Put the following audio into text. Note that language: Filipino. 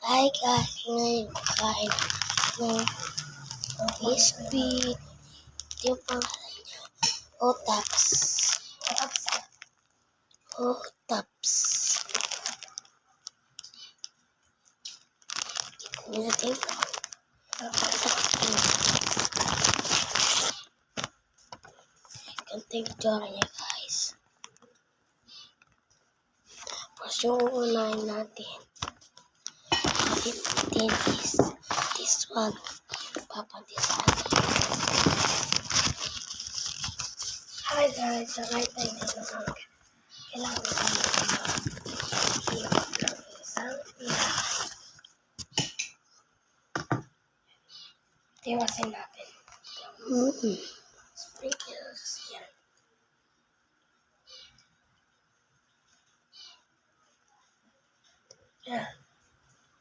Hi guys, ngayon kain ng biscuit. Yung pangalan niya, Otaps. Otaps. Tignan natin. Ganda yung itsura niya guys. Tapos yung unahin natin. 15 is this one. Papantis natin. Hi guys, sakay tayo dito ng kailangan tayo mag-iwan ng isang piraso. Tiwasin natin. Sprinkle